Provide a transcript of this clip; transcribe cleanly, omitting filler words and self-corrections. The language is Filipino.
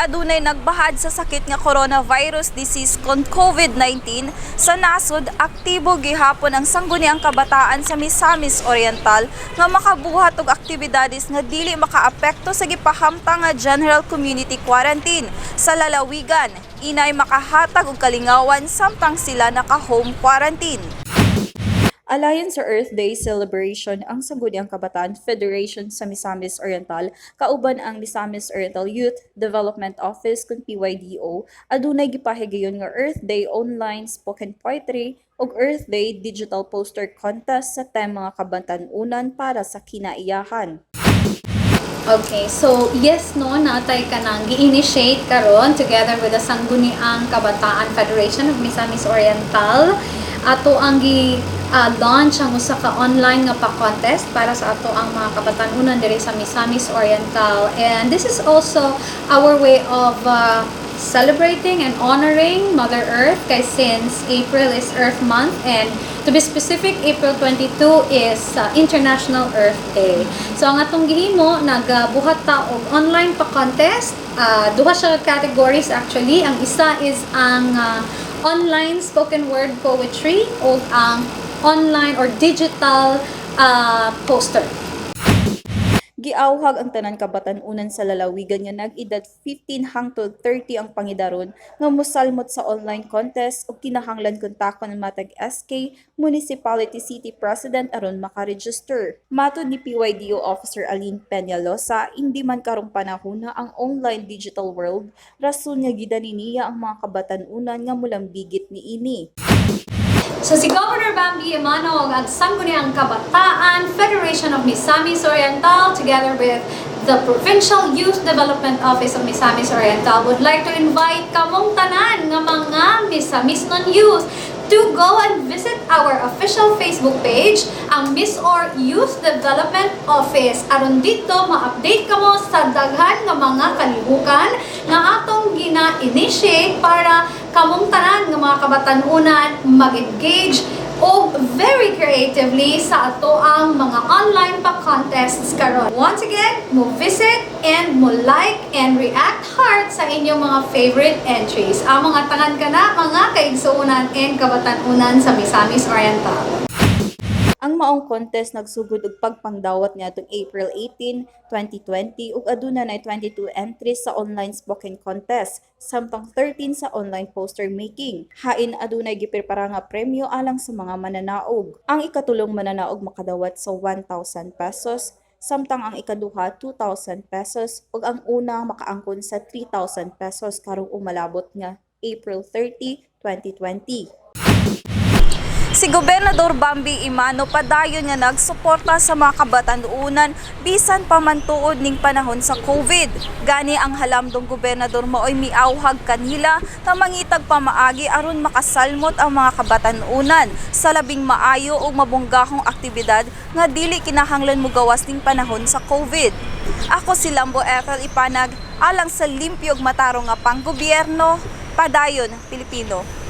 adunay nagbahad sa sakit nga coronavirus disease kon COVID-19 sa nasod aktibo gihapon ang sangguniang kabataan sa Misamis Oriental nga makabuhat og aktibidades nga dili makaapekto sa gipahamtang nga general community quarantine sa lalawigan. Inay makahatag og kalingawan samtang sila naka-home quarantine. Alliance sa Earth Day celebration ang Sangguniang Kabataan Federation sa Misamis Oriental kauban ang Misamis Oriental Youth Development Office kun PYDO adunay gipahigayon nga Earth Day online spoken poetry ug Earth Day digital poster contest sa tema mga kabatan-unan para sa kinaiyahan. Okay, so yes no, natay ka nang gi-initiate karon together with the Sangguniang Kabataan Federation of Misamis Oriental. Ato ang launch ang usa ka online nga pa-contest para sa ato ang mga kabatan-unan diri sa Misamis Oriental. And this is also our way of celebrating and honoring Mother Earth kay since April is Earth Month and to be specific, April 22 is International Earth Day. So ang atong gihimo nagabuhat ta og online pa-contest. Duha siya categories actually. Ang isa is ang online spoken word poetry o ang online or digital poster. Giawhag ang tanan kabatan-unan sa lalawigan nga nag-edad 15 hangtod 30 ang pangidaron nga mosalmot sa online contest ug kinahanglan kontakon ang matag SK Municipality City President aron maka-register. Matud ni PYDO Officer Aline Peñalosa, hindi man karong panahon na ang online digital world rason nga gidani niya ang mga kabatan-unan nga mulambigit niini. So si Governor Bambi Emanog ang Sangguniang Kabataan Federation of Misamis Oriental together with the Provincial Youth Development Office of Misamis Oriental would like to invite kamong tanan nga mga Misamisnon youth to go and visit our official Facebook page, ang Miss Or Youth Development Office. Aron dito, ma-update kamo sa daghan nga mga kalihukan nga atong gina-initiate para kamong tanan nga mga kabatan-unan mag-engage o very creatively sa ato ang mga online pa-contests karon. Once again, mo visit and mo like and react heart sa inyong mga favorite entries. Ang mga tanan ka na mga kaigsuunan and kabatan-unan sa Misamis Oriental. Ang maong contest nagsugod og pagpangdawat niadtong April 18, 2020 ug aduna nay 22 entries sa online spoken contest samtang 13 sa online poster making. Hain adunay giprepara nga premyo alang sa mga mananaog. Ang ikatulong mananaog makadawat sa 1,000 pesos samtang ang ikaduha 2,000 pesos ug ang una makaangkon sa 3,000 pesos karong umalabot nga April 30, 2020. Si Gobernador Bambi Imano padayon nga nagsuporta sa mga kabatan-unan bisan pa man tuod ning panahon sa COVID. Gani ang halamdong gobernador maoy miawhag kanila nga mangitag pamaagi aron makasalmot ang mga kabatan-unan sa labing maayo ug mabunggahong aktibidad nga dili kinahanglan mogawas ning panahon sa COVID. Ako si Lambo Ethel Ipanag alang sa limpyo ug matarong nga panggobyerno, padayon Pilipino.